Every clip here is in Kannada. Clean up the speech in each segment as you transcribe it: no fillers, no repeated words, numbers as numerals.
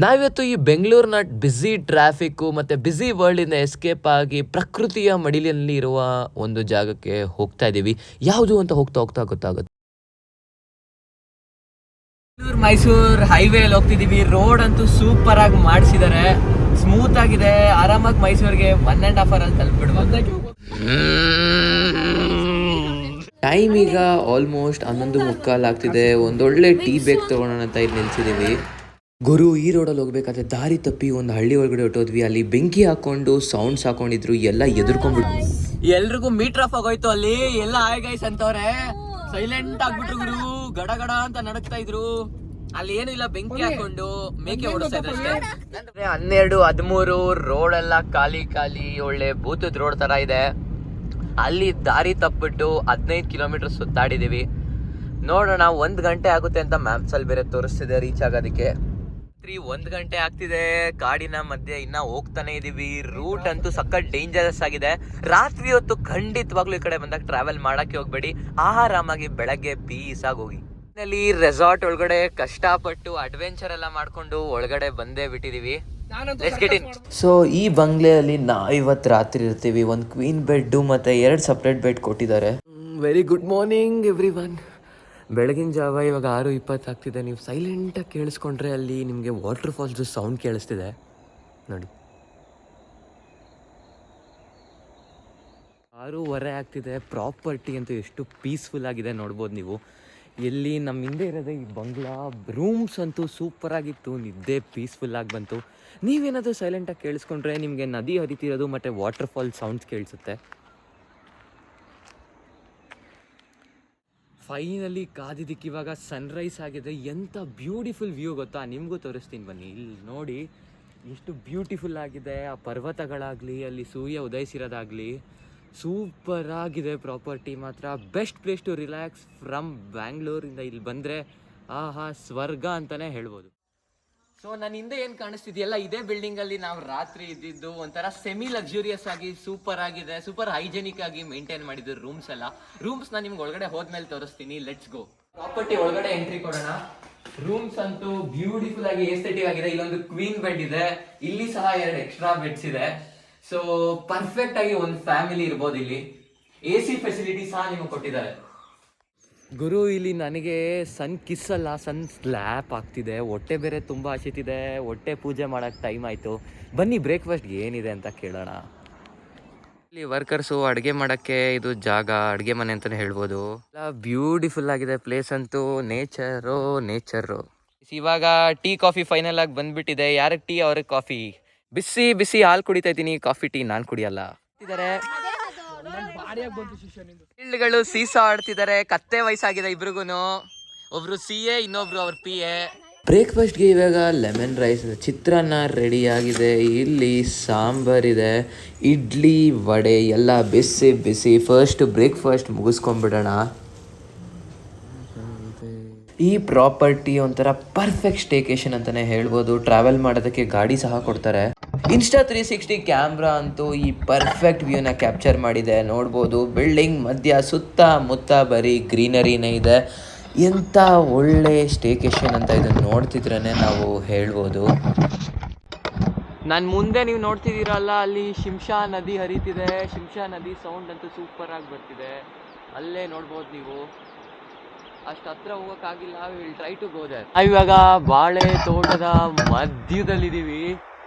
ನಾವಿವತ್ತು ಈ ಬೆಂಗಳೂರಿನ ಬ್ಯುಸಿ ಟ್ರಾಫಿಕ್ಕು ಮತ್ತು ಬ್ಯುಸಿ ವರ್ಲ್ಡಿಂದ ಎಸ್ಕೇಪ್ ಆಗಿ ಪ್ರಕೃತಿಯ ಮಡಿಲಿನಲ್ಲಿ ಇರುವ ಒಂದು ಜಾಗಕ್ಕೆ ಹೋಗ್ತಾ ಇದ್ದೀವಿ. ಯಾವುದು ಅಂತ ಹೋಗ್ತಾ ಗೊತ್ತಾಗುತ್ತೆ. ಮೈಸೂರು ಹೈವೇಲಿ ಹೋಗ್ತಿದ್ದೀವಿ. ರೋಡ್ ಅಂತೂ ಸೂಪರ್ ಆಗಿ ಮಾಡಿಸಿದ್ದಾರೆ, ಸ್ಮೂತ್ ಆಗಿದೆ. ಆರಾಮಾಗಿ ಮೈಸೂರಿಗೆ 1.5 hour ಅಲ್ಲಿ ತಲುಪಿಡ್ಬೋದು. ಟೈಮ್ ಈಗ ಆಲ್ಮೋಸ್ಟ್ 11:45 ಆಗ್ತಿದೆ. ಒಂದೊಳ್ಳೆ ಟೀ ಬೇಕ್ ತೊಗೊಳೋಣ ಅಂತ ಇಲ್ಲಿ ನಿಲ್ಸಿದ್ದೀವಿ. ಗುರು, ಈ ರೋಡಲ್ಲಿ ಹೋಗ್ಬೇಕಾದ್ರೆ ದಾರಿ ತಪ್ಪಿ ಒಂದು ಹಳ್ಳಿ ಒಳಗಡೆ ಹೊಟ್ಟೋದ್ವಿ. ಅಲ್ಲಿ ಬೆಂಕಿ ಹಾಕೊಂಡು ಸೌಂಡ್ಸ್ ಹಾಕೊಂಡಿದ್ರು, ಎಲ್ಲ ಎದುರ್ಕೊಂಡ್ಬಿಟ್ಟು ಎಲ್ರಿಗೂ ಮೀಟರ್ ಆಫ್ ಆಗೋಯ್ತು. ಅಲ್ಲಿ ಎಲ್ಲ ಹಾಯ್ ಗೈಸ್ ಅಂತವ್ರೆ, ಸೈಲೆಂಟ್ ಆಗ್ಬಿಟ್ರು ಗುರು. ಗಡ ಅಂತ ನಡಕ್ತಾ ಇದ್ರು. ಅಲ್ಲಿ ಏನು ಇಲ್ಲ, ಬೆಂಕಿ ಹಾಕೊಂಡು ಮೇಕೆ ಓಡಿಸ್ತಾ ಇದ್ರು ಅಷ್ಟೇ. 12-13 ರೋಡ್ ಎಲ್ಲ ಖಾಲಿ, ಒಳ್ಳೆ ಬೂತದ್ ರೋಡ್ ತರ ಇದೆ. ಅಲ್ಲಿ ದಾರಿ ತಪ್ಪಿಟ್ಟು 15 ಕಿಲೋಮೀಟರ್ ಸುತ್ತಾಡಿದೀವಿ. ನೋಡೋಣ, 1 ಗಂಟೆ ಆಗುತ್ತೆ ಅಂತ ಮ್ಯಾಪ್ಸ್ ಅಲ್ಲಿ ಬೇರೆ ತೋರಿಸ್ತಿದೆ ರೀಚ್ ಆಗೋದಕ್ಕೆ. 1 ಗಂಟೆ ಆಗ್ತಿದೆ. ಕಾಡಿನ ಮಧ್ಯೆ ಇನ್ನ ಹೋಗ್ತಾನೆ ಇದೀವಿ. ರೂಟ್ ಅಂತೂ ಸಖತ್ ಡೇಂಜರಸ್ ಆಗಿದೆ. ರಾತ್ರಿ ಹೊತ್ತು ಖಂಡಿತವಾಗ್ಲೂ ಈ ಕಡೆ ಬಂದಾಗ ಟ್ರಾವೆಲ್ ಮಾಡಕ್ಕೆ ಹೋಗ್ಬೇಡಿ. ಆರಾಮಾಗಿ ಬೆಳಗ್ಗೆ ಪೀಸ್ ಆಗಿ ಹೋಗಿ. ಇಲ್ಲಿ ರೆಸಾರ್ಟ್ ಒಳಗಡೆ ಕಷ್ಟಪಟ್ಟು ಅಡ್ವೆಂಚರ್ ಎಲ್ಲ ಮಾಡ್ಕೊಂಡು ಒಳಗಡೆ ಬಂದೇ ಬಿಟ್ಟಿದೀವಿ. ಸೊ ಈ ಬಂಗ್ಲೆಯಲ್ಲಿ ನಾವಿವತ್ತು ರಾತ್ರಿ ಇರ್ತೀವಿ. ಒಂದು ಕ್ವೀನ್ ಬೆಡ್ ಮತ್ತೆ 2 ಸಪ್ರೇಟ್ ಬೆಡ್ ಕೊಟ್ಟಿದ್ದಾರೆ. Very good morning every one. ಬೆಳಗಿನ ಜಾವ ಇವಾಗ 6:20 ಆಗ್ತಿದೆ. ನೀವು ಸೈಲೆಂಟಾಗಿ ಕೇಳಿಸ್ಕೊಂಡ್ರೆ ಅಲ್ಲಿ ನಿಮಗೆ ವಾಟರ್ ಫಾಲ್ಸ್ ಸೌಂಡ್ ಕೇಳಿಸ್ತಿದೆ ನೋಡಿ. 6:15 ಆಗ್ತಿದೆ. ಪ್ರಾಪರ್ಟಿ ಅಂತೂ ಎಷ್ಟು ಪೀಸ್ಫುಲ್ ಆಗಿದೆ ನೋಡ್ಬೋದು ನೀವು. ಎಲ್ಲಿ ನಮ್ಮ ಹಿಂದೆ ಇರೋದೇ ಈ ಬಂಗ್ಲಾ. ರೂಮ್ಸ್ ಅಂತೂ ಸೂಪರ್ ಆಗಿತ್ತು, ನಿದ್ದೆ ಪೀಸ್ಫುಲ್ ಆಗಿ ಬಂತು. ನೀವೇನಾದರೂ ಸೈಲೆಂಟಾಗಿ ಕೇಳಿಸ್ಕೊಂಡ್ರೆ ನಿಮಗೆ ನದಿ ಹರಿತಿರೋದು ಮತ್ತು ವಾಟರ್ ಫಾಲ್ ಸೌಂಡ್ಸ್ ಕೇಳಿಸುತ್ತೆ. ಫೈನಲಿ ಕಾದಿದ್ದಕ್ಕೆ ಇವಾಗ ಸನ್ರೈಸ್ ಆಗಿದೆ. ಎಂಥ ಬ್ಯೂಟಿಫುಲ್ ವ್ಯೂ ಗೊತ್ತಾ, ನಿಮಗೂ ತೋರಿಸ್ತೀನಿ ಬನ್ನಿ. ಇಲ್ಲಿ ನೋಡಿ ಎಷ್ಟು ಬ್ಯೂಟಿಫುಲ್ ಆಗಿದೆ. ಆ ಪರ್ವತಗಳಾಗಲಿ, ಅಲ್ಲಿ ಸೂರ್ಯ ಉದಯಿಸಿರೋದಾಗಲಿ ಸೂಪರ್ ಆಗಿದೆ. ಪ್ರಾಪರ್ಟಿ ಮಾತ್ರ best place to relax from ಬ್ಯಾಂಗ್ಳೂರಿಂದ. ಇಲ್ಲಿ ಬಂದರೆ ಆಹಾ ಸ್ವರ್ಗ ಅಂತಲೇ ಹೇಳ್ಬೋದು. ಸೊ ನನ್ನ ಹಿಂದೆ ಏನು ಕಾಣಿಸ್ತಿದೆಯಲ್ಲ, ಇದೇ ಬಿಲ್ಡಿಂಗಲ್ಲಿ ನಾವು ರಾತ್ರಿ ಇದ್ದಿದ್ದು. ಒಂಥರ ಸೆಮಿ ಲಕ್ಸುರಿಯಸ್ ಆಗಿ ಸೂಪರ್ ಆಗಿದೆ. ಸೂಪರ್ ಹೈಜೆನಿಕ್ ಆಗಿ ಮೇಂಟೈನ್ ಮಾಡಿದ್ದು ರೂಮ್ಸ್ ಎಲ್ಲ. ರೂಮ್ಸ್ ನಾನು ನಿಮ್ಗೆ ಒಳಗಡೆ ಹೋದ್ಮೇಲೆ ತೋರಿಸ್ತೀನಿ. Let's go. ಪ್ರಾಪರ್ಟಿ ಒಳಗಡೆ ಎಂಟ್ರಿ ಕೊಡೋಣ. ರೂಮ್ಸ್ ಅಂತೂ ಬ್ಯೂಟಿಫುಲ್ ಆಗಿ ಎಸ್ಥೆಟಿಕ್ ಆಗಿದೆ. ಇಲ್ಲೊಂದು ಕ್ವೀನ್ ಬೆಡ್ ಇದೆ, ಇಲ್ಲಿ ಸಹ 2 ಎಕ್ಸ್ಟ್ರಾ ಬೆಡ್ಸ್ ಇದೆ. ಸೊ ಪರ್ಫೆಕ್ಟ್ ಆಗಿ ಒಂದು ಫ್ಯಾಮಿಲಿ ಇರ್ಬೋದು. ಇಲ್ಲಿ AC ಫೆಸಿಲಿಟಿ ಸಹ ನಿಮಗೆ ಕೊಟ್ಟಿದ್ದಾರೆ. ಗುರು, ಇಲ್ಲಿ ನನಗೆ ಸನ್ ಕಿಸ್ ಅಲ್ಲ, ಸನ್ ಸ್ಲ್ಯಾಪ್ ಆಗ್ತಿದೆ. ಹೊಟ್ಟೆ ಬೇರೆ ತುಂಬ ಹಸಿತಿದೆ. ಹೊಟ್ಟೆ ಪೂಜೆ ಮಾಡೋಕ್ಕೆ ಟೈಮ್ ಆಯಿತು. ಬನ್ನಿ ಬ್ರೇಕ್ಫಾಸ್ಟ್ಗೆ ಏನಿದೆ ಅಂತ ಕೇಳೋಣ. ಇಲ್ಲಿ ವರ್ಕರ್ಸು ಅಡುಗೆ ಮಾಡೋಕ್ಕೆ ಇದು ಜಾಗ, ಅಡುಗೆ ಮನೆ ಅಂತಲೇ ಹೇಳ್ಬೋದು. ಎಲ್ಲ ಬ್ಯೂಟಿಫುಲ್ ಆಗಿದೆ ಪ್ಲೇಸ್ ಅಂತೂ. ನೇಚರು. ಇವಾಗ ಟೀ ಕಾಫಿ ಫೈನಲ್ ಆಗಿ ಬಂದ್ಬಿಟ್ಟಿದೆ. ಯಾರಿಗೆ ಟೀ ಅವ್ರಿಗೆ ಕಾಫಿ. ಬಿಸಿ ಹಾಲು ಕುಡಿತಾ ಇದ್ದೀನಿ. ಕಾಫಿ ಟೀ ನಾನು ಕುಡಿಯಲ್ಲ. ಫೀಲ್ಡ್ಗಳು ಸೀಸಾ ಆಡ್ತಿದ್ದಾರೆ. ಕತ್ತೆ ವಯಸ್ಸಾಗಿದೆ ಇಬ್ರಿಗೂನು. ಒಬ್ರು CA, ಇನ್ನೊಬ್ರು ಅವ್ರ PA. ಬ್ರೇಕ್ಫಾಸ್ಟ್ಗೆ ಇವಾಗ ಲೆಮನ್ ರೈಸ್, ಚಿತ್ರಾನ್ನ ರೆಡಿ ಆಗಿದೆ. ಇಲ್ಲಿ ಸಾಂಬಾರಿದೆ, ಇಡ್ಲಿ, ವಡೆ ಎಲ್ಲ ಬಿಸಿ. First breakfast ಮುಗಿಸ್ಕೊಂಡ್ಬಿಡೋಣ. ಈ ಪ್ರಾಪರ್ಟಿ ಒಂಥರ ಪರ್ಫೆಕ್ಟ್ ಸ್ಟೇಕೇಶನ್ ಅಂತಲೇ ಹೇಳ್ಬೋದು. ಟ್ರಾವೆಲ್ ಮಾಡೋದಕ್ಕೆ ಗಾಡಿ ಸಹ ಕೊಡ್ತಾರೆ. Insta 360 ಕ್ಯಾಮ್ರಾ ಅಂತೂ ಈ ಪರ್ಫೆಕ್ಟ್ ವ್ಯೂನ ಕ್ಯಾಪ್ಚರ್ ಮಾಡಿದೆ. ನೋಡ್ಬೋದು ಬಿಲ್ಡಿಂಗ್ ಮಧ್ಯ ಸುತ್ತಮುತ್ತ ಬರೀ ಗ್ರೀನರಿನೇ ಇದೆ. ಎಂಥ ಒಳ್ಳೆ ಸ್ಟೇಕೇಶನ್ ಅಂತ ಇದನ್ನು ನೋಡ್ತಿದ್ರೇ ನಾವು ಹೇಳ್ಬೋದು. ನಾನು ಮುಂದೆ ನೀವು ನೋಡ್ತಿದ್ದೀರಲ್ಲ, ಅಲ್ಲಿ ಶಿಂಷಾ ನದಿ ಹರಿತಿದೆ. ಶಿಂಷಾ ನದಿ ಸೌಂಡ್ ಅಂತೂ ಸೂಪರ್ ಆಗಿ ಬರ್ತಿದೆ. ಅಲ್ಲೇ ನೋಡ್ಬೋದು ನೀವು. ಅಷ್ಟು ಹತ್ರ ಹೋಗೋಕ್ಕಾಗಿಲ್ಲ. Will try to go there. ಇವಾಗ ಬಾಳೆ ತೋಟದ ಮಧ್ಯದಲ್ಲಿದ್ದೀವಿ.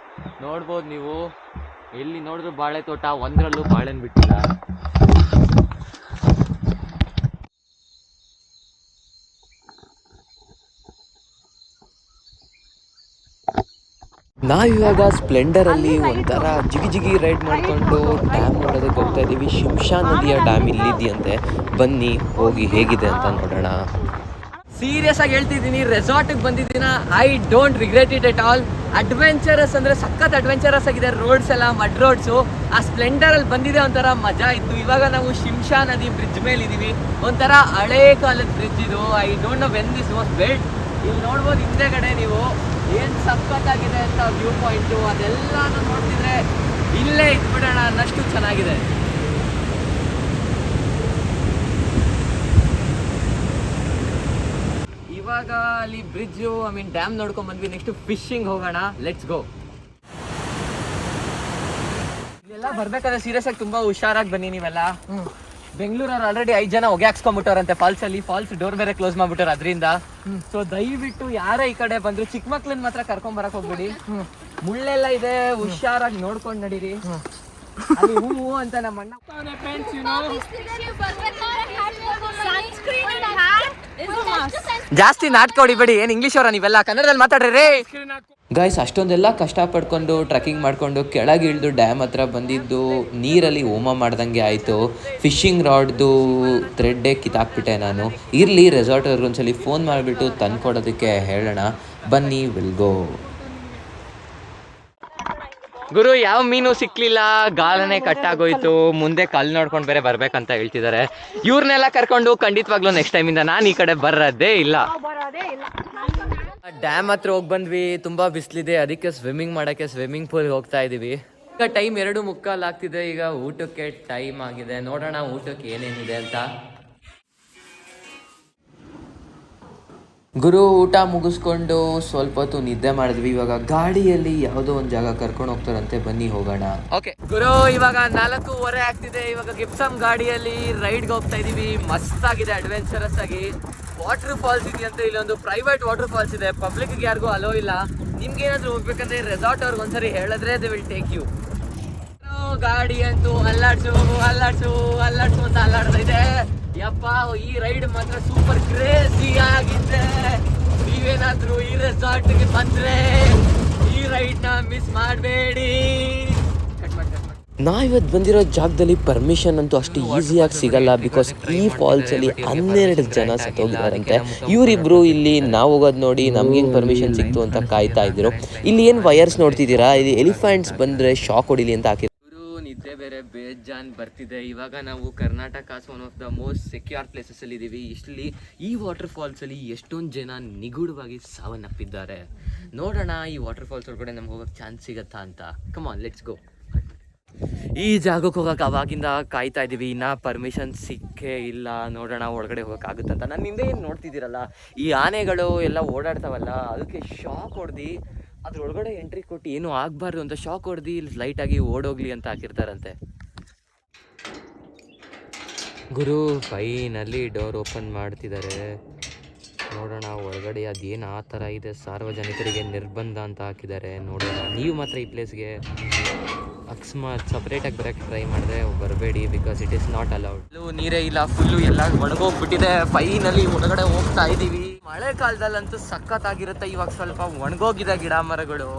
ನೋಡ್ಬೋದು ನೀವು, ಎಲ್ಲಿ ನೋಡಿದ್ರು ಬಾಳೆ ತೋಟ, ಒಂದರಲ್ಲೂ ಬಾಳೆನ್ ಬಿಟ್ಟಿಲ್ಲ. ನಾವಿವಾಗ ಸ್ಪ್ಲೆಂಡರಲ್ಲಿ ಒಂಥರ ಜಿಗಿ ರೈಡ್ ಮಾಡಿಕೊಂಡು ಡ್ಯಾಮ್ ನೋಡೋದಕ್ಕೆ ಹೋಗ್ತಾ ಇದ್ದೀವಿ. ಶಿಂಷಾ ನದಿಯ ಡ್ಯಾಮ್ ಇಲ್ಲಿದೆಯಂತೆ. ಬನ್ನಿ ಹೋಗಿ ಹೇಗಿದೆ ಅಂತ ನೋಡೋಣ. ಸೀರಿಯಸ್ ಆಗಿ ಹೇಳ್ತಿದ್ದೀನಿ, ರೆಸಾರ್ಟಿಗೆ ಬಂದಿದ್ದೀನ. I don't regret it at all. Adventurous ಅಂದರೆ ಸಖತ್ ಅಡ್ವೆಂಚರಸ್ ಆಗಿದೆ. ರೋಡ್ಸ್ ಎಲ್ಲ ಮಡ್ ರೋಡ್ಸು. ಆ ಸ್ಪ್ಲೆಂಡರಲ್ಲಿ ಬಂದಿದೆ, ಒಂಥರ ಮಜಾ ಇತ್ತು. ಇವಾಗ ನಾವು ಶಿಂಷಾ ನದಿ ಬ್ರಿಡ್ಜ್ ಮೇಲೆ ಇದ್ದೀವಿ. ಒಂಥರ ಹಳೇ ಕಾಲದ ಬ್ರಿಡ್ಜ್ ಇದು. I don't know when this was built. ಇಲ್ಲಿ ನೋಡ್ಬೋದು ಹಿಂದೆಗಡೆ ನೀವು ಏನು ಸಖತ್ತಾಗಿದೆ ಅಂತ ವ್ಯೂ ಪಾಯಿಂಟು. ಅದೆಲ್ಲನೂ ನೋಡ್ತಿದ್ರೆ ಇಲ್ಲೇ ಇದ್ಬಿಡೋಣ ಅನ್ನಷ್ಟು ಚೆನ್ನಾಗಿದೆ. ಇವಾಗ ಅಲ್ಲಿ ಬ್ರಿಡ್ಜ್ ಡ್ಯಾಮ್ ನೋಡ್ಕೊಂಡ್ ಬಂದ್ವಿ. ನೆಕ್ಸ್ಟ್ ಫಿಶಿಂಗ್ ಹೋಗೋಣ, ಲೆಟ್ಸ್ ಗೋ. ಇಲ್ಲೆಲ್ಲ ಬರ್ಬೇಕಾದ್ರೆ ಸೀರಿಯಸ್ ಆಗಿ ತುಂಬಾ ಹುಷಾರಾಗಿ ಬನ್ನಿ ನೀವೆಲ್ಲ. ಬೆಂಗಳೂರವ್ರು ಆಲ್ರೆಡಿ 5 ಜನ ಹೊಗೆ ಹಾಕ್ಸ್ಕೊಂಡ್ಬಿಟ್ಟವ್ರಂತೆ ಫಾಲ್ಸ್ ಅಲ್ಲಿ. ಫಾಲ್ಸ್ ಡೋರ್ ಬೇರೆ ಕ್ಲೋಸ್ ಮಾಡ್ಬಿಟ್ಟಾರ ಅದರಿಂದ. ಸೊ ದಯವಿಟ್ಟು ಯಾರೇ ಈ ಕಡೆ ಬಂದ್ರು ಚಿಕ್ಕ ಮಕ್ಳನ್ನ ಮಾತ್ರ ಕರ್ಕೊಂಡ್ ಬರಕ್ ಹೋಗ್ಬಿಡಿ. ಮುಳ್ಳೆಲ್ಲ ಇದೆ, ಹುಷಾರಾಗಿ ನೋಡ್ಕೊಂಡ್ ನಡೀರಿ. ಅಲ್ಲಿ ಹೂ ಅಂತ ನಮ್ಮ ಅಣ್ಣ ಜಾಸ್ತಿ ನಾಟಕ ಹೊಡಿಬೇಡಿ. ಏನ್ ಇಂಗ್ಲಿಷ್ ಅವರ ನೀವೆಲ್ಲ ಕನ್ನಡದಲ್ಲಿ ಮಾತಾಡ್ರಿ ಗೈಸ್. ಅಷ್ಟೊಂದೆಲ್ಲ ಕಷ್ಟ ಪಡ್ಕೊಂಡು ಟ್ರೆಕ್ಕಿಂಗ್ ಮಾಡ್ಕೊಂಡು ಕೆಳಗೆ ಇಳಿದು ಡ್ಯಾಮ್ ಹತ್ರ ಬಂದಿದ್ದು ನೀರಲ್ಲಿ ಹೋಮ ಮಾಡ್ದಂಗೆ ಆಯಿತು. ಫಿಶಿಂಗ್ ರಾಡ್ದು ಥ್ರೆಡ್ಡೇ ಕಿತ್ತಾಕ್ಬಿಟ್ಟೆ ನಾನು. ಇರಲಿ, ರೆಸಾರ್ಟ್ ಅವ್ರಿಗೆ ಒಂದ್ಸಲಿ ಫೋನ್ ಮಾಡಿಬಿಟ್ಟು ತಂದ್ಕೊಡೋದಕ್ಕೆ ಹೇಳೋಣ. ಬನ್ನಿ, ವಿಲ್ ಗೋ. ಗುರು ಯಾವ ಮೀನು ಸಿಕ್ಲಿಲ್ಲ, ಗಾಳನೆ ಕಟ್ಟಾಗೋಯ್ತು. ಮುಂದೆ ಕಲ್ಲು ನೋಡ್ಕೊಂಡು ಬೇರೆ ಬರ್ಬೇಕಂತ ಹೇಳ್ತಿದ್ದಾರೆ. ಇವ್ರನ್ನೆಲ್ಲ ಕರ್ಕೊಂಡು ಖಂಡಿತವಾಗ್ಲೂ ನೆಕ್ಸ್ಟ್ ಟೈಮಿಂದ ನಾನು ಈ ಕಡೆ ಬರೋದೇ ಇಲ್ಲ. ಡ್ಯಾಮ್ ಹತ್ರ ಹೋಗಿ ಬಂದ್ವಿ. ತುಂಬಾ ಬಿಸಿಲಿದೆ, ಅದಕ್ಕೆ ಸ್ವಿಮ್ಮಿಂಗ್ ಮಾಡಕ್ಕೆ ಸ್ವಿಮ್ಮಿಂಗ್ ಪೂಲ್ಗೆ ಹೋಗ್ತಾ ಇದೀವಿ. ಈಗ ಟೈಮ್ 2:45 ಆಗ್ತಿದೆ. ಈಗ ಊಟಕ್ಕೆ ಟೈಮ್ ಆಗಿದೆ. ನೋಡೋಣ ಊಟಕ್ಕೆ ಏನೇನಿದೆ ಅಂತ. ಗುರು ಊಟ ಮುಗಿಸ್ಕೊಂಡು ಸ್ವಲ್ಪ ಹೊತ್ತು ನಿದ್ದೆ ಮಾಡಿದ್ವಿ. ಇವಾಗ ಗಾಡಿಯಲ್ಲಿ ಯಾವುದೋ ಒಂದು ಜಾಗ ಕರ್ಕೊಂಡು ಹೋಗ್ತಾರಂತೆ, ಬನ್ನಿ ಹೋಗೋಣ. ಓಕೆ ಗುರು, ಇವಾಗ 4:15 ಆಗ್ತಿದೆ. ಇವಾಗ ಗಿಪ್ಸಮ್ ಗಾಡಿಯಲ್ಲಿ ರೈಡ್ಗೆ ಹೋಗ್ತಾ ಇದೀವಿ. ಮಸ್ತ್ ಆಗಿದೆ, ಅಡ್ವೆಂಚರಸ್ ಆಗಿ. ವಾಟರ್ ಫಾಲ್ಸ್ ಇದೆಯಂತೆ. ಇಲ್ಲೊಂದು ಪ್ರೈವೇಟ್ ವಾಟರ್ ಫಾಲ್ಸ್ ಇದೆ, ಪಬ್ಲಿಕ್ಗೆ ಯಾರಿಗೂ ಅಲೋ ಇಲ್ಲ. ನಿಮ್ಗೆ ಏನಾದ್ರು ಹೋಗ್ಬೇಕಂದ್ರೆ ರೆಸಾರ್ಟ್ ಅವ್ರಿಗೆ ಒಂದ್ಸರಿ ಹೇಳಿದ್ರೆ ದೇ ವಿಲ್ ಟೇಕ್ ಯು. ಗಾಡಿ ಅಂತೂ ಅಲ್ಲಾಡ್ಸು ಅಂತ ಅಲ್ಲಾಡ್ತಾ ಇದೆ. ಯಪ್ಪ, ಈ ರೈಡ್ ಮಾತ್ರ ಸೂಪರ್ ಕ್ರೇಜಿ ಆಗಿದೆ. ನೀವೇನಾದ್ರೂ ಈ ರೆಸಾರ್ಟ್ಗೆ ಬಂದ್ರೆ ಈ ರೈಡ್ ನ ಮಿಸ್ ಮಾಡಬೇಡಿ. ನಾವಿವತ್ತು ಬಂದಿರೋ ಜಾಗದಲ್ಲಿ ಪರ್ಮಿಷನ್ ಅಂತೂ ಅಷ್ಟು ಈಸಿಯಾಗಿ ಸಿಗಲ್ಲ. ಬಿಕಾಸ್ ಈ ಫಾಲ್ಸ್ ಅಲ್ಲಿ 12 ಜನ ಸತ್ತೋಗಿದ್ದಾರಂತೆ. ಇವರಿಬ್ರು ಇಲ್ಲಿ ನಾವು ಹೋಗೋದು ನೋಡಿ ನಮ್ಗೇನು ಪರ್ಮಿಷನ್ ಸಿಕ್ತು ಅಂತ ಕಾಯ್ತಾ ಇದ್ರು. ಇಲ್ಲಿ ಏನು ವಯರ್ಸ್ ನೋಡ್ತಿದ್ದೀರಾ, ಇಲ್ಲಿ ಎಲಿಫೆಂಟ್ಸ್ ಬಂದ್ರೆ ಶಾಕ್ ಹೊಡಿಲಿ ಅಂತ ಹಾಕಿದ್ರು. ನಿದ್ದೆ ಬೇರೆ ಬೇಜಾನ್ ಬರ್ತಿದೆ. ಇವಾಗ ನಾವು Karnataka one of the most secure places ಅಲ್ಲಿ ಇದೀವಿ. ಇಷ್ಟಲ್ಲಿ ಈ ವಾಟರ್ ಫಾಲ್ಸ್ ಅಲ್ಲಿ ಎಷ್ಟೊಂದು ಜನ ನಿಗೂಢವಾಗಿ ಸಾವನ್ನಪ್ಪಿದ್ದಾರೆ. ನೋಡೋಣ ಈ ವಾಟರ್ ಫಾಲ್ಸ್ ಒಳಗಡೆ ನಮ್ಗೆ ಹೋಗಕ್ಕೆ ಚಾನ್ಸ್ ಸಿಗತ್ತಾ ಅಂತ. Come on, let's go. ಈ ಜಾಗಕ್ಕೆ ಹೋಗಕ್ಕೆ ಅವಾಗಿಂದ ಕಾಯ್ತಾ ಇದ್ದೀವಿ. ಇನ್ನ ಪರ್ಮಿಷನ್ ಸಿಕ್ಕೇ ಇಲ್ಲ. ನೋಡೋಣ ಒಳಗಡೆ ಹೋಗೋಕ್ಕಾಗುತ್ತಂತ. ನನ್ನ ಹಿಂದೆ ಏನು ನೋಡ್ತಿದ್ದೀರಲ್ಲ, ಈ ಆನೆಗಳು ಎಲ್ಲ ಓಡಾಡ್ತಾವಲ್ಲ, ಅದಕ್ಕೆ ಶಾಕ್ ಹೊಡೆದು ಅದ್ರೊಳಗಡೆ ಎಂಟ್ರಿ ಕೊಟ್ಟು ಏನೂ ಆಗಬಾರ್ದು ಅಂತ ಶಾಕ್ ಹೊಡೆದು ಇಲ್ಲಿ ಲೈಟಾಗಿ ಓಡೋಗ್ಲಿ ಅಂತ ಹಾಕಿರ್ತಾರಂತೆ. ಗುರು ಫೈನಲ್ಲಿ ಡೋರ್ ಓಪನ್ ಮಾಡ್ತಿದ್ದಾರೆ. ನೋಡೋಣ ಒಳಗಡೆ ಅದೇನು ಆ ಥರ ಇದೆ. ಸಾರ್ವಜನಿಕರಿಗೆ ನಿರ್ಬಂಧ ಅಂತ ಹಾಕಿದ್ದಾರೆ. ನೋಡೋಣ. ನೀವು ಮಾತ್ರ ಈ ಪ್ಲೇಸ್ಗೆ ಅಕಸ್ಮಾತ್ ಸಪ್ರೇಟಾಗಿ ಬರೋಕ್ಕೆ ಟ್ರೈ ಮಾಡಿದ್ರೆ ಬರಬೇಡಿ, because it is not allowed. ನೀರೇ ಇಲ್ಲ, ಫುಲ್ಲು ಎಲ್ಲ ಒಣಗೋಗ್ಬಿಟ್ಟಿದೆ. ಫೈನಲ್ಲಿ ಒಳಗಡೆ ಹೋಗ್ತಾ ಇದ್ದೀವಿ. ಮಳೆಗಾಲದಲ್ಲಂತೂ ಸಖತ್ತಾಗಿರುತ್ತೆ. ಇವಾಗ ಸ್ವಲ್ಪ ಒಣಗೋಗಿದೆ ಗಿಡ ಮರಗಳು.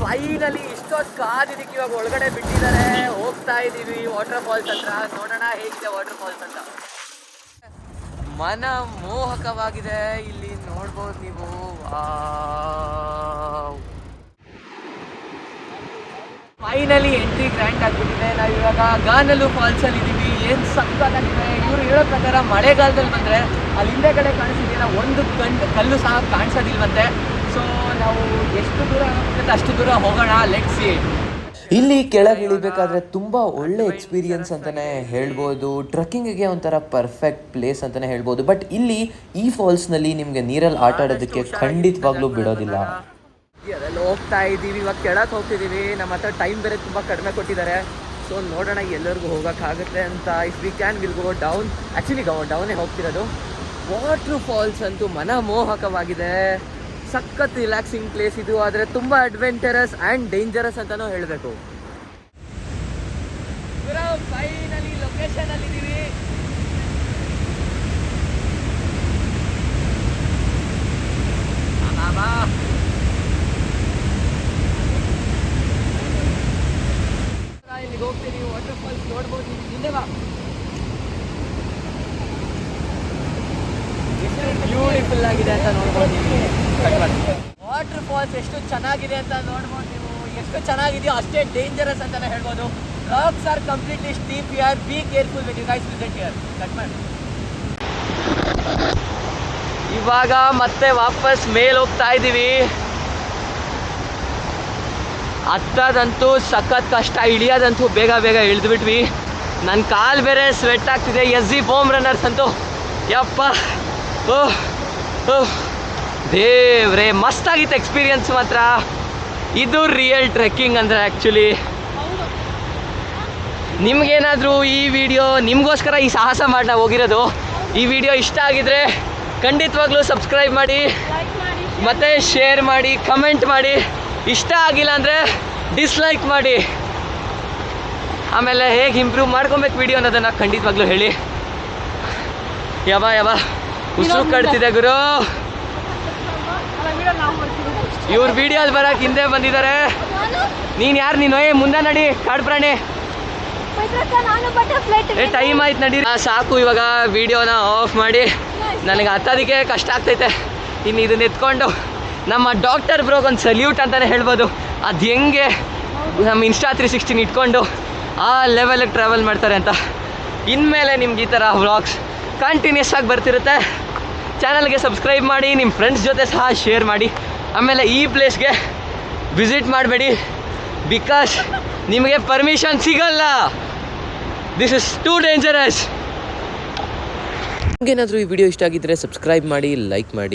ಫೈನಲಿ ಇಷ್ಟೊತ್ತು ಕಾದಿದ್ದಕ್ಕೆ ಇವಾಗ ಒಳಗಡೆ ಬಿಟ್ಟಿದ್ದಾರೆ. ಹೋಗ್ತಾ ಇದ್ದೀವಿ ವಾಟರ್ ಫಾಲ್ಸ್ ಹತ್ರ. ನೋಡೋಣ ಹೇಗಿದೆ ವಾಟರ್ ಫಾಲ್ಸ್ ಅಂತ. ಮನ ಮೋಹಕವಾಗಿದೆ. ಇಲ್ಲಿ ನೋಡ್ಬೋದು ನೀವು. ಫೈನಲಿ ಎಂಟ್ರಿ ಗ್ರ್ಯಾಂಡ್ ಆಗ್ಬಿಟ್ಟಿದೆ. ನಾವು ಇವಾಗ ಗಾನಲು ಫಾಲ್ಸ್ ಅಲ್ಲಿ ಇದೀವಿ. ಏನ್ ಸಕ್ಕತ್ತಾಗಿದೆ. ಇವರು ಹೇಳೋ ಪ್ರಕಾರ ಮಳೆಗಾಲದಲ್ಲಿ ಬಂದ್ರೆ ಅಲ್ಲಿ ಹಿಂದೆ ಕಡೆ ಕಾಣಿಸಿದೆಯಲ್ಲ, ಒಂದು ಕಲ್ಲು ಸಹ ಕಾಣಿಸೋದಿಲ್ವಂತೆ. ಸೊ ನಾವು ಎಷ್ಟು ದೂರ ಆಗುತ್ತೆ ಅಷ್ಟು ದೂರ ಹೋಗೋಣ. Let's see. ಇಲ್ಲಿ ಕೆಳಗೆ ಇಳಿಬೇಕಾದ್ರೆ ತುಂಬ ಒಳ್ಳೆ ಎಕ್ಸ್ಪೀರಿಯನ್ಸ್ ಅಂತಲೇ ಹೇಳ್ಬೋದು. ಟ್ರೆಕ್ಕಿಂಗಿಗೆ ಒಂಥರ ಪರ್ಫೆಕ್ಟ್ ಪ್ಲೇಸ್ ಅಂತಲೇ ಹೇಳ್ಬೋದು. ಬಟ್ ಇಲ್ಲಿ ಈ ಫಾಲ್ಸ್ನಲ್ಲಿ ನಿಮಗೆ ನೀರಲ್ಲಿ ಆಟ ಆಡೋದಕ್ಕೆ ಖಂಡಿತವಾಗ್ಲೂ ಬಿಡೋದಿಲ್ಲ. ಅದೆಲ್ಲ ಹೋಗ್ತಾ ಇದ್ದೀವಿ. ಇವಾಗ ಕೆಳಗೆ ಹೋಗ್ತಿದ್ದೀವಿ. ನಮ್ಮ ಹತ್ರ ಟೈಮ್ ಬೇರೆ ತುಂಬ ಕಡಿಮೆ ಕೊಟ್ಟಿದ್ದಾರೆ. ಸೊ ನೋಡೋಣ ಎಲ್ಲರಿಗೂ ಹೋಗೋಕ್ಕಾಗುತ್ತೆ ಅಂತ. If we can will go down. Actually ಡೌನೇ ಹೋಗ್ತಿರೋದು. ವಾಟರ್ ಫಾಲ್ಸ್ ಅಂತೂ ಮನಮೋಹಕವಾಗಿದೆ. ಸಖತ್ ರಿಲ್ಯಾಕ್ಸಿಂಗ್ ಪ್ಲೇಸ್ ಇದು. ಆದರೆ ತುಂಬ ಅಡ್ವೆಂಚರಸ್ ಆ್ಯಂಡ್ ಡೇಂಜರಸ್ ಅಂತಲೂ ಹೇಳಬೇಕು. ಫೈನಲಿ ಲೊಕೇಶನ್ ಅಲ್ಲಿ ಇದೀವಿ. ಇಲ್ಲಿಗೆ ಹೋಗ್ತೀವಿ. ವಾಟರ್ ಫಾಲ್ಸ್ ನೋಡ್ಬೋದು. ಹಿಂದೆ ಬಾ. ಎಷ್ಟು ಬ್ಯೂಟಿಫುಲ್ ಆಗಿದೆ ಅಂತ ನೋಡ್ಬೋದು. ವಾಟರ್ ಫಾಲ್ಸ್ ಎಷ್ಟು ಚೆನ್ನಾಗಿದೆ ಅಂತ ನೋಡ್ಬೋದು ನೀವು. ಎಷ್ಟು ಚೆನ್ನಾಗಿದೆಯೋ ಅಷ್ಟೇ ಡೇಂಜರಸ್ ಅಂತಾನೆ ಹೇಳ್ಬೋದು. Rocks are completely steep here. Be careful when you guys visit here. Cut ಮಾಡಿ. ಇವಾಗ ಮತ್ತೆ ವಾಪಸ್ ಮೇಲೆ ಹೋಗ್ತಾ ಇದ್ದೀವಿ. ಹತ್ತದಂತೂ ಸಖತ್ ಕಷ್ಟ, ಇಳಿಯೋದಂತೂ ಬೇಗ ಇಳಿದ್ಬಿಟ್ವಿ. ನನ್ನ ಕಾಲು ಬೇರೆ ಸ್ವೆಟ್ ಆಗ್ತಿದೆ. ಎಸ್ ಜಿ ಫೋಮ್ ರನ್ನರ್ಸ್ ಅಂತೂ ಯಪ್ಪ ದೇವ್ರೆ ಮಸ್ತಾಗಿತ್ತು ಎಕ್ಸ್ಪೀರಿಯನ್ಸ್ ಮಾತ್ರ. ಇದು ರಿಯಲ್ ಟ್ರೆಕ್ಕಿಂಗ್ ಅಂದರೆ ಆ್ಯಕ್ಚುಲಿ. ನಿಮಗೇನಾದರೂ ಈ ವಿಡಿಯೋ ನಿಮಗೋಸ್ಕರ ಈ ಸಾಹಸ ಮಾಡಿ ನಾವು ಹೋಗಿರೋದು, ಈ ವಿಡಿಯೋ ಇಷ್ಟ ಆಗಿದ್ರೆ ಖಂಡಿತವಾಗ್ಲೂ ಸಬ್ಸ್ಕ್ರೈಬ್ ಮಾಡಿ ಮತ್ತು ಶೇರ್ ಮಾಡಿ, ಕಮೆಂಟ್ ಮಾಡಿ. ಇಷ್ಟ ಆಗಿಲ್ಲ ಅಂದರೆ ಡಿಸ್ಲೈಕ್ ಮಾಡಿ. ಆಮೇಲೆ ಹೇಗೆ ಇಂಪ್ರೂವ್ ಮಾಡ್ಕೊಬೇಕು ವಿಡಿಯೋ ಅನ್ನೋದನ್ನು ಖಂಡಿತವಾಗ್ಲೂ ಹೇಳಿ. ಯಾವ ಉಸಿರು ಕಟ್ತಿದೆ ಗುರು. ಇವ್ರು ವಿಡಿಯೋಸ್ ಬರೋಕೆ ಹಿಂದೆ ಬಂದಿದ್ದಾರೆ. ನೀನು ಯಾರು? ನೀನು ಮುಂದೆ ನಡಿ ಕಾಡು ಪ್ರಾಣಿ. ಟೈಮ್ ಆಯ್ತು ನಡಿ. ಸಾಕು, ಇವಾಗ ವಿಡಿಯೋನ ಆಫ್ ಮಾಡಿ. ನನಗೆ ಹತ್ತೋದಕ್ಕೆ ಕಷ್ಟ ಆಗ್ತೈತೆ. ಇನ್ನು ಇದನ್ನ ಎತ್ಕೊಂಡು ನಮ್ಮ ಡಾಕ್ಟರ್ ಬ್ರೋಗೆ ಒಂದು ಸಲ್ಯೂಟ್ ಅಂತಲೇ ಹೇಳ್ಬೋದು. ಅದು ಹೆಂಗೆ ನಮ್ಮ ಇನ್ಸ್ಟಾ 360 ಇಟ್ಕೊಂಡು ಆ ಲೆವೆಲಿಗೆ ಟ್ರಾವೆಲ್ ಮಾಡ್ತಾರೆ ಅಂತ. ಇನ್ಮೇಲೆ ನಿಮ್ಗೆ ಈ ಥರ ವ್ಲಾಗ್ಸ್ ಕಂಟಿನ್ಯೂಸ್ ಆಗಿ ಬರ್ತಿರುತ್ತೆ. ಚಾನಲ್ಗೆ ಸಬ್ಸ್ಕ್ರೈಬ್ ಮಾಡಿ, ನಿಮ್ಮ ಫ್ರೆಂಡ್ಸ್ ಜೊತೆ ಸಹ ಶೇರ್ ಮಾಡಿ. ಆಮೇಲೆ ಈ ಪ್ಲೇಸ್ಗೆ ವಿಸಿಟ್ ಮಾಡಬೇಡಿ, ಬಿಕಾಸ್ ನಿಮಗೆ ಪರ್ಮಿಷನ್ ಸಿಗಲ್ಲ. This is two dangerous. ನಿಮಗೇನಾದರೂ ಈ ವಿಡಿಯೋ ಇಷ್ಟ ಆಗಿದ್ದರೆ ಸಬ್ಸ್ಕ್ರೈಬ್ ಮಾಡಿ, ಲೈಕ್ ಮಾಡಿ.